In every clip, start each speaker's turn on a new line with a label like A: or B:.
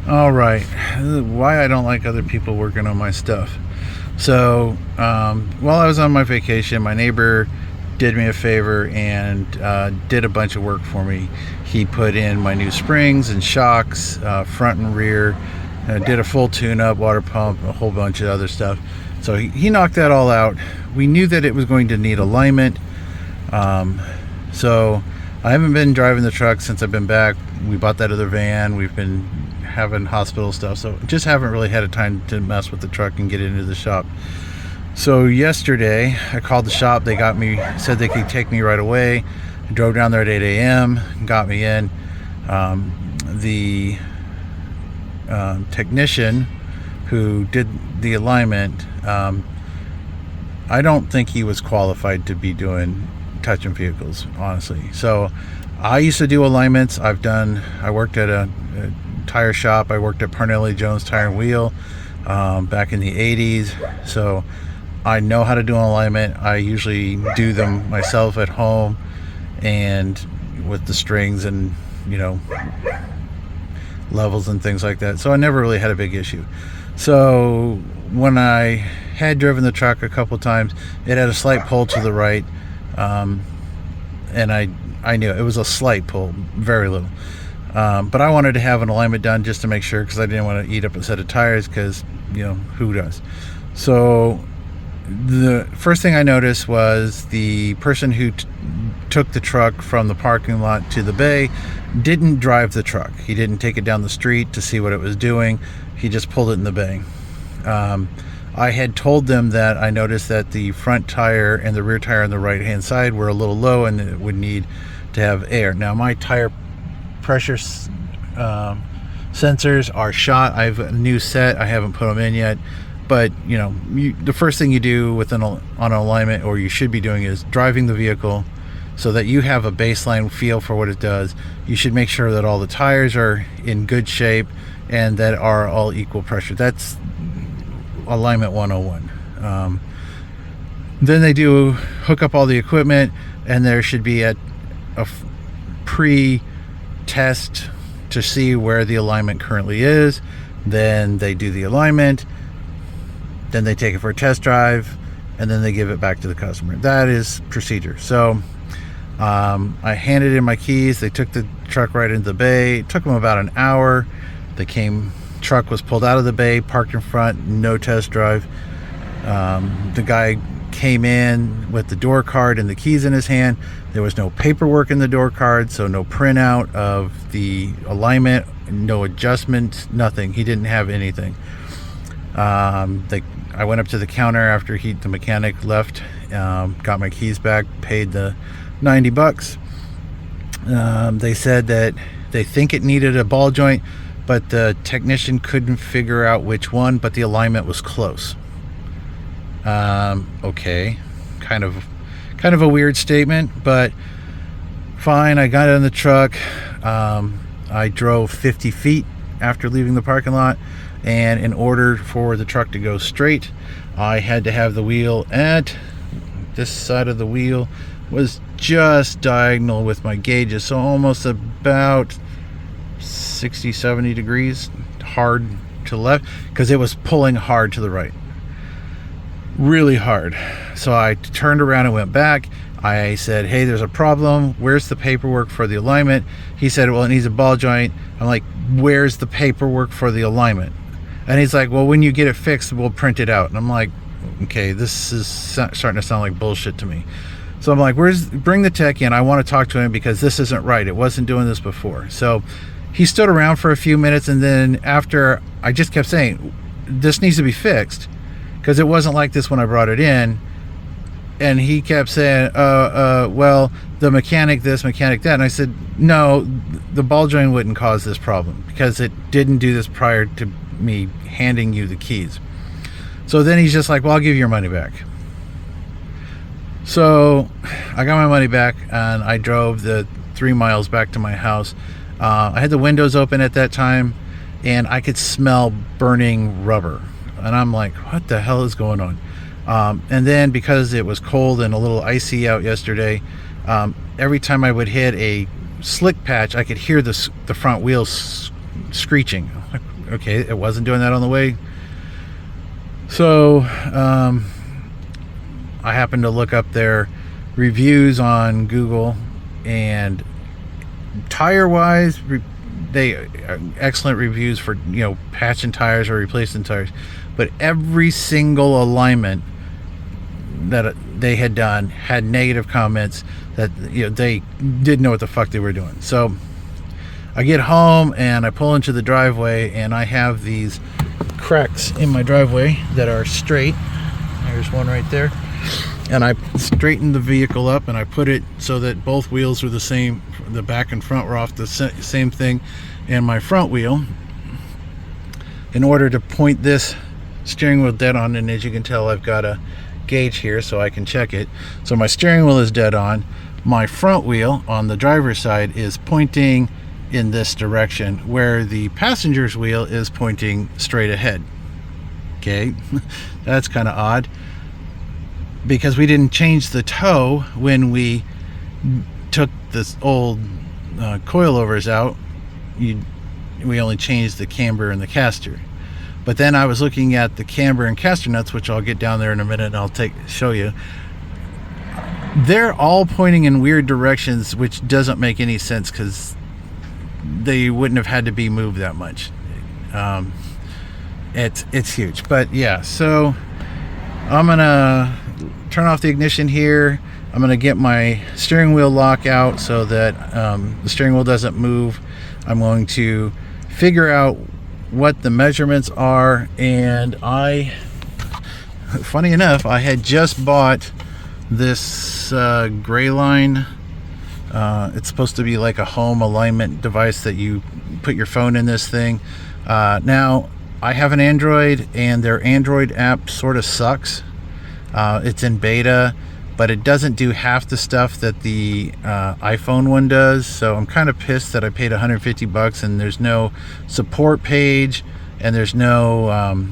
A: All right. Why I don't like other people working on my stuff. So, while I was on my vacation, my neighbor did me a favor and did a bunch of work for me. He put in my new springs and shocks, front and rear, did a full tune-up, water pump, a whole bunch of other stuff. So he knocked that all out. We knew that it was going to need alignment. So I haven't been driving the truck since I've been back. We bought that other van. We've been having hospital stuff, so just haven't really had a time to mess with the truck and get into the shop. So yesterday I called the shop. They got me, said they could take me right away. I drove down there at 8 a.m. got me in. The technician who did the alignment, I don't think he was qualified to be doing touching vehicles, honestly. So I used to do alignments. I worked at a tire shop. I worked at Parnelli Jones Tire and Wheel back in the 80s. So I know how to do an alignment. I usually do them myself at home and with the strings and, levels and things like that. So I never really had a big issue. So when I had driven the truck a couple times, it had a slight pull to the right. And I knew it was a slight pull, very little. But I wanted to have an alignment done just to make sure, because I didn't want to eat up a set of tires, because, who does? So the first thing I noticed was the person who took the truck from the parking lot to the bay didn't drive the truck. He didn't take it down the street to see what it was doing. He just pulled it in the bay. I had told them that I noticed that the front tire and the rear tire on the right hand side were a little low and it would need to have air. Now my tire pressure sensors are shot. I have a new set. I haven't put them in yet, but the first thing you do with on an alignment, or you should be doing, is driving the vehicle so that you have a baseline feel for what it does. You should make sure that all the tires are in good shape and that are all equal pressure. That's alignment 101. Then they do hook up all the equipment, and there should be a pre-test to see where the alignment currently is. Then they do the alignment, then they take it for a test drive, and then they give it back to the customer. That is procedure. So I handed in my keys. They took the truck right into the bay. It took them about an hour. Truck was pulled out of the bay, parked in front, no test drive. The guy came in with the door card and the keys in his hand. There was no paperwork in the door card, so no printout of the alignment, no adjustment, nothing. He didn't have anything. I went up to the counter after the mechanic left, got my keys back, paid the $90. They said that they think it needed a ball joint, but the technician couldn't figure out which one, but the alignment was close. Okay, kind of a weird statement, but fine. I got in the truck. I drove 50 feet after leaving the parking lot, and in order for the truck to go straight, I had to have the wheel at this side of the wheel was just diagonal with my gauges, so almost about 60-70 degrees hard to left, because it was pulling hard to the right, really hard. So I turned around and went back. I said, hey, there's a problem. Where's the paperwork for the alignment? He said, well, it needs a ball joint. I'm like, where's the paperwork for the alignment? And he's like, well, when you get it fixed, we'll print it out. And I'm like, okay, this is starting to sound like bullshit to me. So I'm like, bring the tech in. I want to talk to him because this isn't right. It wasn't doing this before. So he stood around for a few minutes, and then after, I just kept saying, this needs to be fixed, because it wasn't like this when I brought it in. And he kept saying, well, the mechanic this, mechanic that. And I said, no, the ball joint wouldn't cause this problem, because it didn't do this prior to me handing you the keys. So then he's just like, well, I'll give you your money back. So I got my money back, and I drove the 3 miles back to my house. I had the windows open at that time, and I could smell burning rubber. And I'm like, what the hell is going on? And then, because it was cold and a little icy out yesterday, every time I would hit a slick patch, I could hear the front wheels screeching. okay, it wasn't doing that on the way. So I happened to look up their reviews on Google, and tire wise, they are excellent reviews for, you know, patching tires or replacing tires, but every single alignment that they had done had negative comments that, you know, they didn't know what the fuck they were doing. So I get home and I pull into the driveway, and I have these cracks in my driveway that are straight. There's one right there. And I straightened the vehicle up, and I put it so that both wheels were the same. The back and front were off the same thing, and my front wheel, in order to point this steering wheel dead on. And as you can tell, I've got a gauge here so I can check it. So my steering wheel is dead on. My front wheel on the driver's side is pointing in this direction, where the passenger's wheel is pointing straight ahead. Okay, that's kind of odd, because we didn't change the toe when we took this old coilovers out. We only changed the camber and the caster. But then I was looking at the camber and caster nuts, which I'll get down there in a minute and I'll show you. They're all pointing in weird directions, which doesn't make any sense, because they wouldn't have had to be moved that much. It's huge. But yeah, so I'm gonna turn off the ignition here. I'm gonna get my steering wheel lock out so that the steering wheel doesn't move. I'm going to figure out what the measurements are, and funny enough, I had just bought this Grayline. It's supposed to be like a home alignment device that you put your phone in this thing. Now I have an Android, and their Android app sort of sucks. It's in beta, but it doesn't do half the stuff that the iPhone one does. So I'm kind of pissed that I paid $150 and there's no support page, and there's no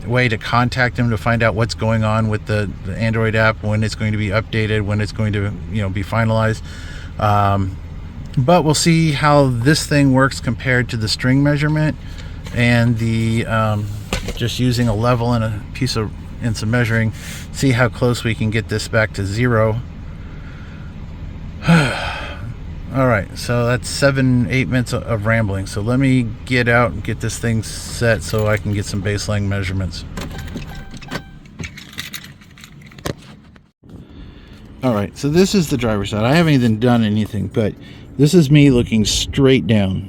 A: way to contact them to find out what's going on with the Android app, when it's going to be updated, when it's going to, you know, be finalized. But we'll see how this thing works compared to the string measurement and the just using a level and a piece of and some measuring, see how close we can get this back to 0. All right, so that's 7-8 minutes of rambling. So let me get out and get this thing set so I can get some baseline measurements. All right, so this is the driver's side. I haven't even done anything, but this is me looking straight down.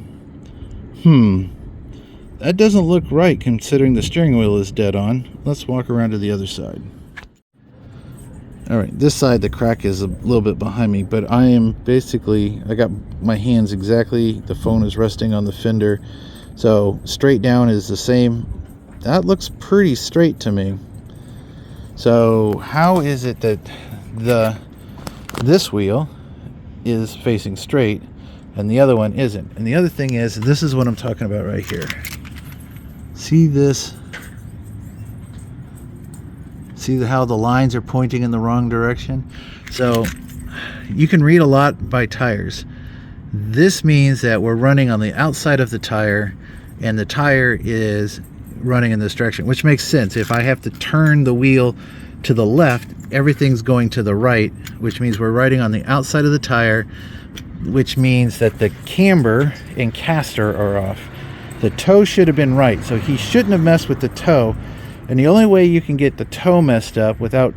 A: That doesn't look right considering the steering wheel is dead on. Let's walk around to the other side. All right, this side, the crack is a little bit behind me, but I am basically, I got my hands exactly, the phone is resting on the fender. So straight down is the same. That looks pretty straight to me. So how is it that this wheel is facing straight and the other one isn't? And the other thing is, this is what I'm talking about right here. See this? See how the lines are pointing in the wrong direction? So you can read a lot by tires. This means that we're running on the outside of the tire, and the tire is running in this direction, which makes sense. If I have to turn the wheel to the left, everything's going to the right, which means we're riding on the outside of the tire, which means that the camber and caster are off. The toe should have been right, so he shouldn't have messed with the toe. And the only way you can get the toe messed up without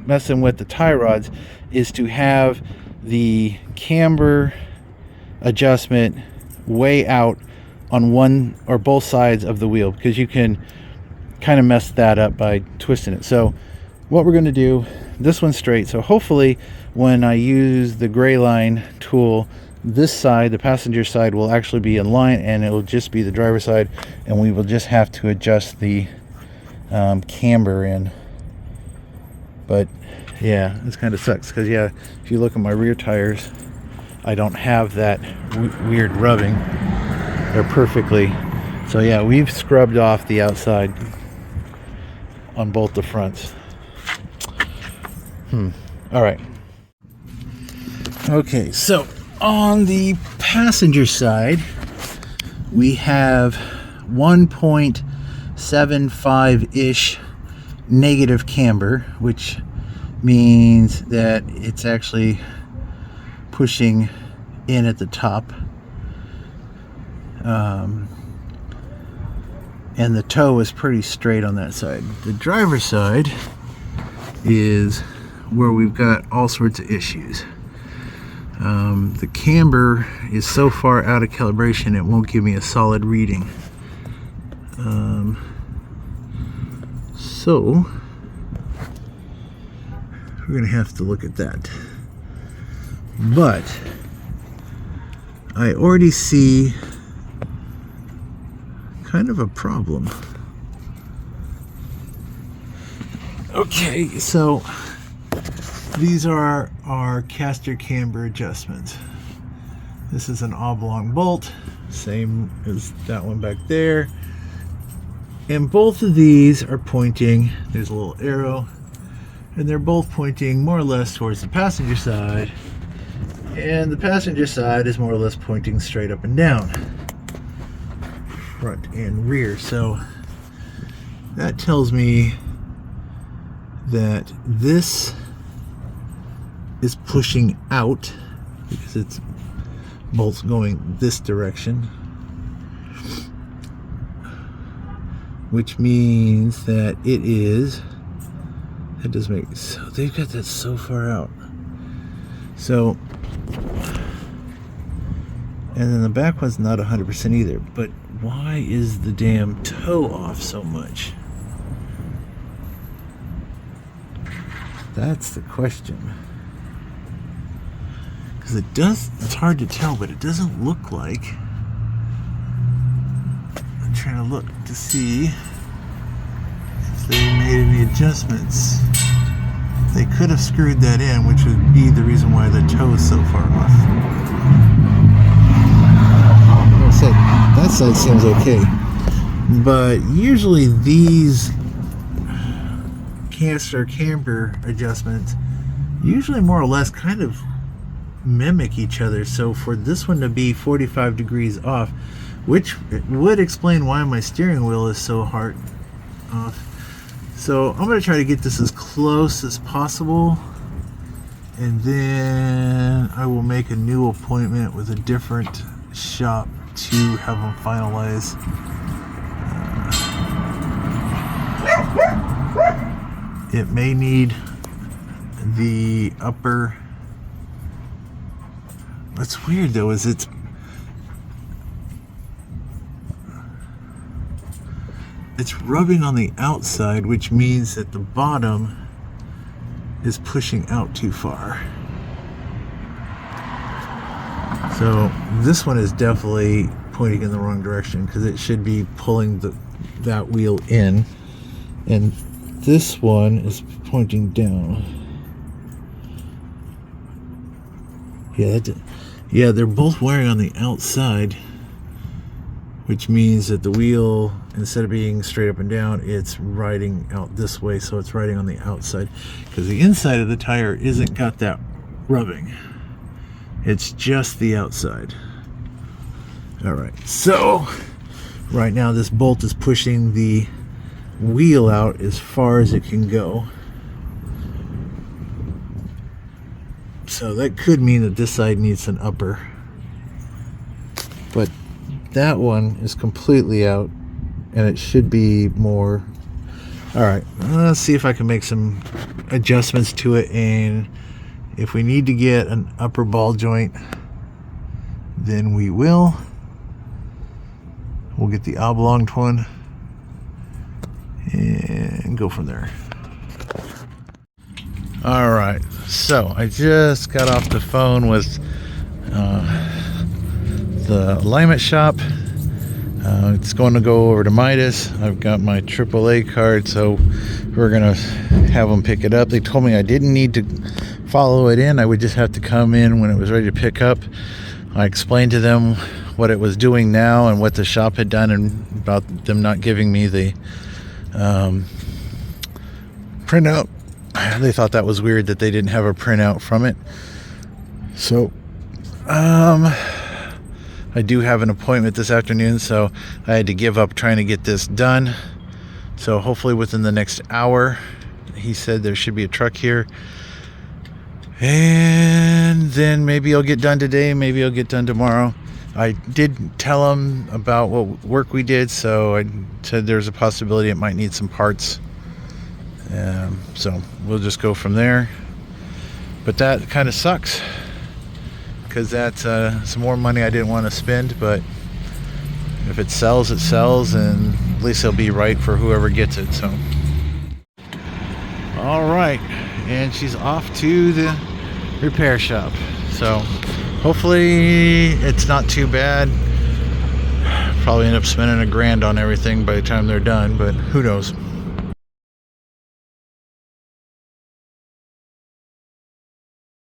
A: messing with the tie rods is to have the camber adjustment way out on one or both sides of the wheel, because you can kind of mess that up by twisting it. So what we're going to do, this one's straight, so hopefully when I use the Grayline tool, this side, the passenger side, will actually be in line, and it will just be the driver's side, and we will just have to adjust the camber in. But yeah, this kind of sucks, because yeah, if you look at my rear tires, I don't have that weird rubbing. They're perfectly, so yeah, we've scrubbed off the outside on both the fronts. All right, okay, so on the passenger side, we have 1.75-ish negative camber, which means that it's actually pushing in at the top. And the toe is pretty straight on that side. The driver's side is where we've got all sorts of issues. The camber is so far out of calibration it won't give me a solid reading. So we're gonna have to look at that. But I already see kind of a problem. Okay, so these are our caster camber adjustments. This is an oblong bolt, same as that one back there. And both of these are pointing, there's a little arrow, and they're both pointing more or less towards the passenger side. And the passenger side is more or less pointing straight up and down, front and rear. So that tells me that this is pushing out because it's bolts going this direction, which means that it is, that does make, so they've got that so far out. So, and then the back one's not 100% either, but why is the damn toe off so much? That's the question. Because it does, it's hard to tell, but it doesn't look like. I'm trying to look to see if they made any adjustments. They could have screwed that in, which would be the reason why the toe is so far off. That side seems okay. But usually these caster camber adjustments usually more or less kind of mimic each other. So for this one to be 45 degrees off, which would explain why my steering wheel is so hard off. So I'm going to try to get this as close as possible, and then I will make a new appointment with a different shop to have them finalize. It may need the upper. What's weird though is it's rubbing on the outside, which means that the bottom is pushing out too far. So this one is definitely pointing in the wrong direction because it should be pulling that wheel in, and this one is pointing down. Yeah, they're both wearing on the outside, which means that the wheel, instead of being straight up and down, it's riding out this way, so it's riding on the outside because the inside of the tire isn't got that rubbing. It's just the outside. All right, so right now this bolt is pushing the wheel out as far as it can go. So that could mean that this side needs an upper. But that one is completely out, and it should be more. All right, let's see if I can make some adjustments to it, and if we need to get an upper ball joint, then we will. We'll get the oblonged one and go from there. All right, so I just got off the phone with the alignment shop. It's going to go over to Midas. I've got my AAA card, so we're gonna have them pick it up. They told me I didn't need to follow it in. I would just have to come in when it was ready to pick up. I explained to them what it was doing now and what the shop had done, and about them not giving me the printout. They thought that was weird that they didn't have a printout from it. So I I do have an appointment this afternoon, so I had to give up trying to get this done. So hopefully within the next hour, he said there should be a truck here. And then maybe it'll get done today, maybe it'll get done tomorrow. I did tell him about what work we did, so I said there's a possibility it might need some parts. So we'll just go from there. But that kind of sucks, because that's some more money I didn't want to spend, but if it sells, it sells, and at least it'll be right for whoever gets it. So all right, and she's off to the repair shop, so hopefully it's not too bad. Probably end up spending $1,000 on everything by the time they're done, but who knows.